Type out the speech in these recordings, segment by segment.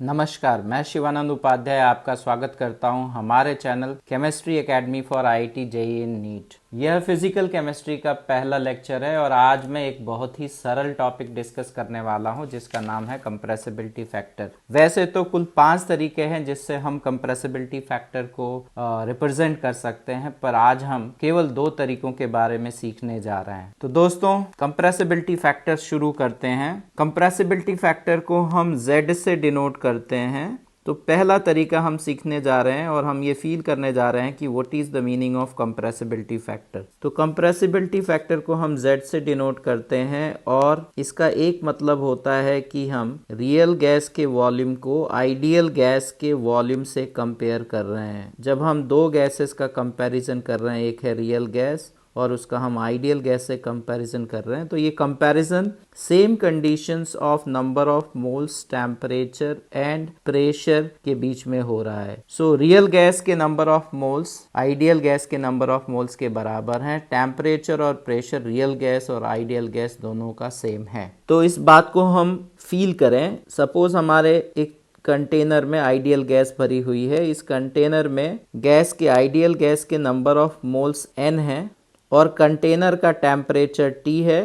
नमस्कार, मैं शिवानंद उपाध्याय आपका स्वागत करता हूं हमारे channel chemistry academy for IIT JEE NEET. यह फिजिकल केमिस्ट्री का पहला लेक्चर है और आज मैं एक बहुत ही सरल टॉपिक डिस्कस करने वाला हूं जिसका नाम है कंप्रेसिबिलिटी फैक्टर। वैसे तो कुल 5 तरीके हैं जिससे हम कंप्रेसिबिलिटी फैक्टर को रिप्रेजेंट कर सकते हैं, पर आज हम केवल 2 तरीकों के बारे में सीखने जा रहे हैं। तो दोस्तों, कंप्रेसिबिलिटी फैक्टर शुरू करते हैं। कंप्रेसिबिलिटी फैक्टर को हम Z से डिनोट करते हैं। तो पहला तरीका हम सीखने जा रहे हैं और हम ये फील करने जा रहे हैं कि what is the meaning of compressibility factor. तो कंप्रेसिबिलिटी फैक्टर को हम Z से डिनोट करते हैं और इसका एक मतलब होता है कि हम रियल गैस के वॉल्यूम को आइडियल गैस के वॉल्यूम से कंपेयर कर रहे हैं। जब हम 2 गैसेस का कंपैरिजन कर रहे हैं, एक है रियल गैस और उसका हम आइडियल गैस से कंपैरिजन कर रहे हैं, तो ये comparison same conditions of number of moles, temperature and pressure के बीच में हो रहा है। सो रियल गैस के number of moles ideal gas के नंबर ऑफ मोल्स के बराबर हैं। टेम्परेचर और प्रेशर रियल गैस और आइडियल गैस दोनों का सेम है। तो इस बात को हम फील करें। सपोज हमारे एक कंटेनर में आइडियल गैस भरी हुई है। इस कंटेनर में गैस के आइडियल गैस के नंबर ऑफ मोल्स n है और कंटेनर का टेम्परेचर T है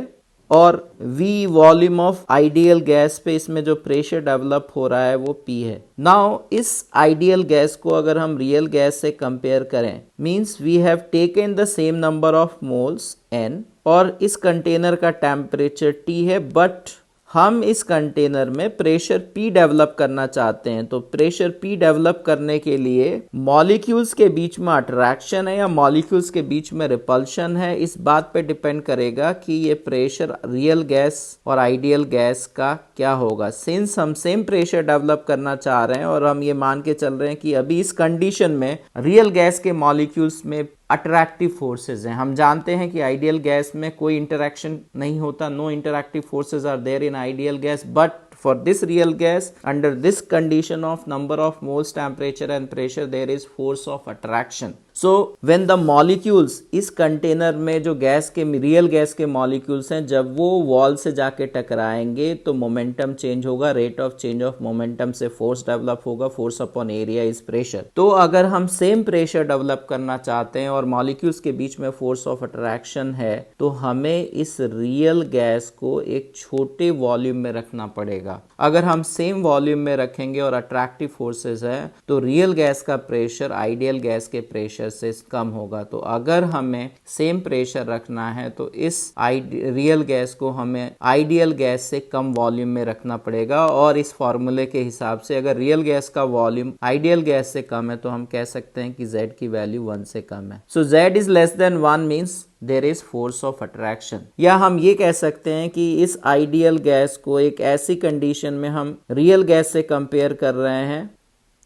और V volume of ideal gas पे इसमें जो प्रेशर डेवलप हो रहा है वो P है। नाउ इस आइडियल गैस को अगर हम रियल गैस से कंपेयर करें, means we have taken the same number of moles N और इस कंटेनर का टेम्परेचर T है, बट हम इस कंटेनर में प्रेशर P डेवलप करना चाहते हैं। तो प्रेशर P डेवलप करने के लिए मॉलिक्यूल्स के बीच में अट्रैक्शन है या मॉलिक्यूल्स के बीच में रिपल्शन है, इस बात पे डिपेंड करेगा कि ये प्रेशर रियल गैस और आइडियल गैस का क्या होगा। सिंस हम सेम प्रेशर डेवलप करना चाह रहे हैं और हम ये मान के चल रहे हैं कि अभी इस कंडीशन में रियल गैस के मॉलिक्यूल्स में अट्रैक्टिव फोर्सेस हैं। हम जानते हैं कि आइडियल गैस में कोई इंटरैक्शन नहीं होता, no interactive forces are there in ideal gas, but for this real gas under this condition of number of moles, temperature and pressure, there is force of attraction. So when the molecules इस container में जो gas के real gas के molecules हैं, जब वो wall से जाके टकराएंगे तो मोमेंटम चेंज होगा, rate of change of momentum से फोर्स डेवलप होगा, force upon area is pressure. तो अगर हम सेम प्रेशर डेवलप करना चाहते हैं और मॉलिक्यूल्स के बीच में फोर्स ऑफ अट्रैक्शन है, तो हमें इस रियल गैस को एक छोटे वॉल्यूम में रखना पड़ेगा। अगर हम सेम वॉल्यूम में रखेंगे और अट्रैक्टिव फोर्सेस है तो रियल गैस का प्रेशर आइडियल गैस के प्रेशर से कम होगा। तो अगर हमें सेम प्रेशर रखना है तो इस रियल गैस को हमें आइडियल गैस से कम वॉल्यूम में रखना पड़ेगा और इस फॉर्मूले के हिसाब से अगर रियल गैस का वॉल्यूम आइडियल गैस से कम है तो हम कह सकते हैं कि Z की वैल्यू 1 से कम है। So Z is less than 1 means there is force of attraction. या हम ये कह सकते हैं कि इस आइडियल गैस को एक ऐसी कंडीशन में हम रियल गैस से कंपेयर कर रहे हैं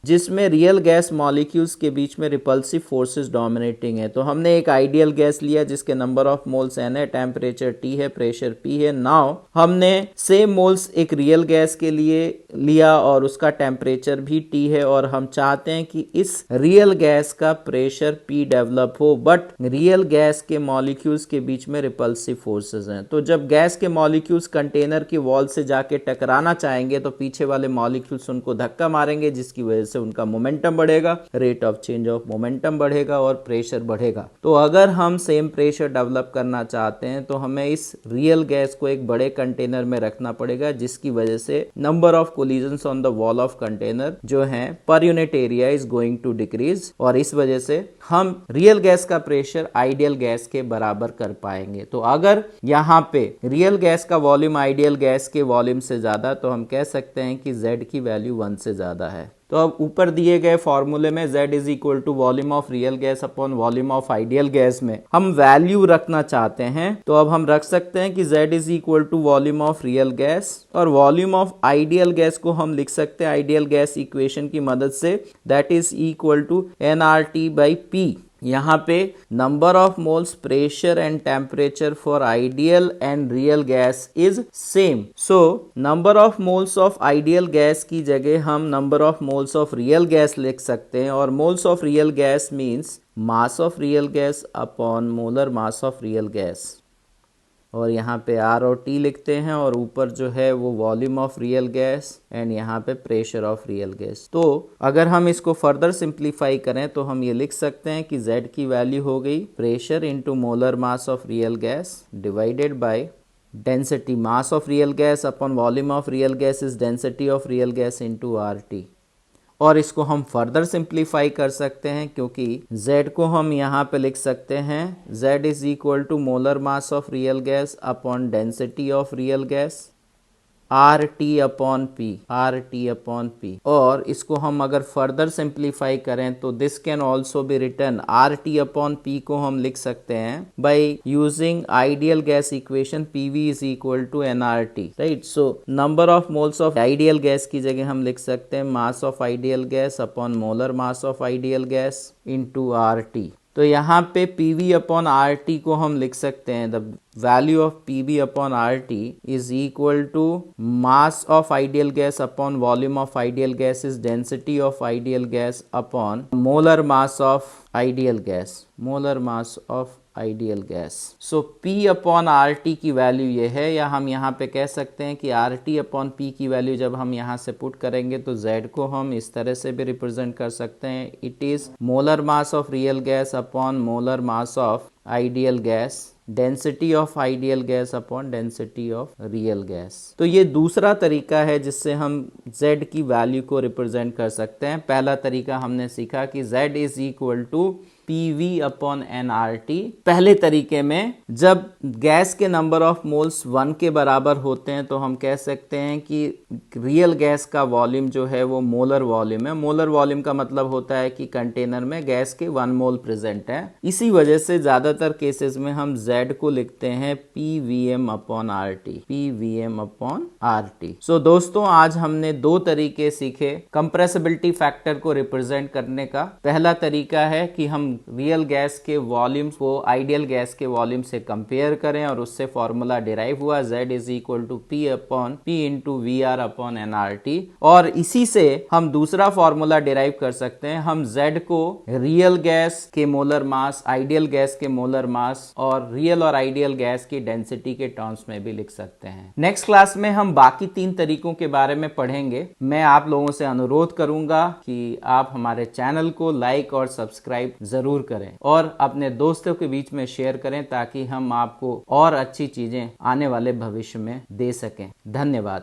जिसमें रियल गैस मॉलिक्यूल्स के बीच में रिपल्सिव फोर्सेस डोमिनेटिंग है। तो हमने एक आइडियल गैस लिया जिसके नंबर ऑफ मोल्स n है, टेम्परेचर T है, प्रेशर P है। नाउ हमने सेम मोल्स एक रियल गैस के लिए लिया और उसका टेम्परेचर भी T है और हम चाहते हैं कि इस रियल गैस का प्रेशर P डेवलप हो, बट रियल गैस के मॉलिक्यूल्स के बीच में रिपल्सिव फोर्सेस हैं। तो जब गैस के मॉलिक्यूल्स कंटेनर की वॉल से जाके टकराना चाहेंगे तो पीछे वाले मॉलिक्यूल्स उनको धक्का मारेंगे, जिसकी वजह से उनका मोमेंटम बढ़ेगा, rate of change of momentum बढ़ेगा और प्रेशर बढ़ेगा। तो अगर हम सेम प्रेशर डेवलप करना चाहते हैं तो हमें इस रियल गैस को एक बड़े कंटेनर में रखना पड़ेगा, जिसकी वजह से number of collisions on the wall of container जो है per unit area is going to decrease और इस वजह से हम रियल गैस का प्रेशर आइडियल गैस के बराबर कर पाएंगे। तो अगर यहाँ पे रियल गैस का वॉल्यूम आइडियल गैस के वॉल्यूम से ज्यादा तो हम कह सकते हैं कि Z की वैल्यू 1 से ज्यादा है। तो अब ऊपर दिए गए फॉर्मूले में Z is equal to volume of real gas upon volume of ideal gas में हम वैल्यू रखना चाहते हैं, तो अब हम रख सकते हैं कि Z is equal to volume of real gas और वॉल्यूम ऑफ आइडियल गैस को हम लिख सकते हैं आइडियल गैस इक्वेशन की मदद से, that is equal to nRT/P। यहाँ पे number of moles, pressure and temperature for ideal and real gas is same. So number of moles of ideal gas की जगह हम number of moles of real gas लिख सकते हैं और moles of real gas means mass of real gas upon molar mass of real gas. और यहाँ पे R और T लिखते हैं, और ऊपर जो है वो volume of real gas and यहाँ पे प्रेशर ऑफ रियल गैस। तो अगर हम इसको फर्दर सिंप्लीफाई करें तो हम ये लिख सकते हैं कि Z की वैल्यू हो गई pressure into molar mass of real gas divided by density, mass of real gas upon volume of real gas is density of real gas into RT। और इसको हम फर्दर सिंप्लीफाई कर सकते हैं क्योंकि Z को हम यहाँ पे लिख सकते हैं Z is equal to molar mass of real gas upon density of real gas RT upon P। और इसको हम अगर फर्दर सिंप्लीफाई करें तो this can also be written RT upon P को हम लिख सकते हैं by using ideal gas equation PV is equal to nRT, right. So number of moles of ideal gas की जगह हम लिख सकते हैं mass of ideal gas upon molar mass of ideal gas into RT। तो यहाँ पे PV अपॉन RT को हम लिख सकते हैं the value of PV upon RT is equal to mass of ideal gas upon volume of ideal gas is density of ideal gas upon molar mass of ideal gas. So P upon RT की value ये है, या हम यहाँ पे कह सकते हैं कि RT अपॉन P की वैल्यू जब हम यहाँ से पुट करेंगे तो Z को हम इस तरह से भी रिप्रेजेंट कर सकते हैं, it is molar mass of real gas upon molar mass of ideal gas, density of ideal gas upon density of real gas. तो ये दूसरा तरीका है जिससे हम Z की वैल्यू को रिप्रेजेंट कर सकते हैं। पहला तरीका हमने सीखा कि Z is equal to PV upon nRT। पहले तरीके में जब गैस के नंबर ऑफ मोल्स 1 के बराबर होते हैं तो हम कह सकते हैं कि रियल गैस का वॉल्यूम जो है वो मोलर वॉल्यूम है। मोलर वॉल्यूम का मतलब होता है कि कंटेनर में गैस के 1 मोल प्रेजेंट है। इसी वजह से ज्यादातर केसेस में हम Z को लिखते हैं PVM अपॉन RT। सो दोस्तों, आज हमने दो तरीके सीखे कंप्रेसिबिलिटी फैक्टर को रिप्रेजेंट करने का। पहला तरीका है कि हम रियल गैस के वॉल्यूम को आइडियल गैस के वॉल्यूम से कंपेयर करें और उससे फॉर्मूला डिराइव हुआ Z is equal to P into VR upon nRT। और इसी से हम दूसरा फॉर्मूला डिराइव कर सकते हैं। हम Z को रियल गैस के मोलर मास, आइडियल गैस के मोलर मास और रियल और आइडियल गैस की डेंसिटी के टर्म्स में भी लिख सकते हैं। नेक्स्ट क्लास में हम बाकी 3 तरीकों के बारे में पढ़ेंगे। मैं आप लोगों से अनुरोध करूंगा कि आप हमारे चैनल को लाइक और सब्सक्राइब जरूर करें और अपने दोस्तों के बीच में शेयर करें ताकि हम आपको और अच्छी चीजें आने वाले भविष्य में दे सकें। धन्यवाद।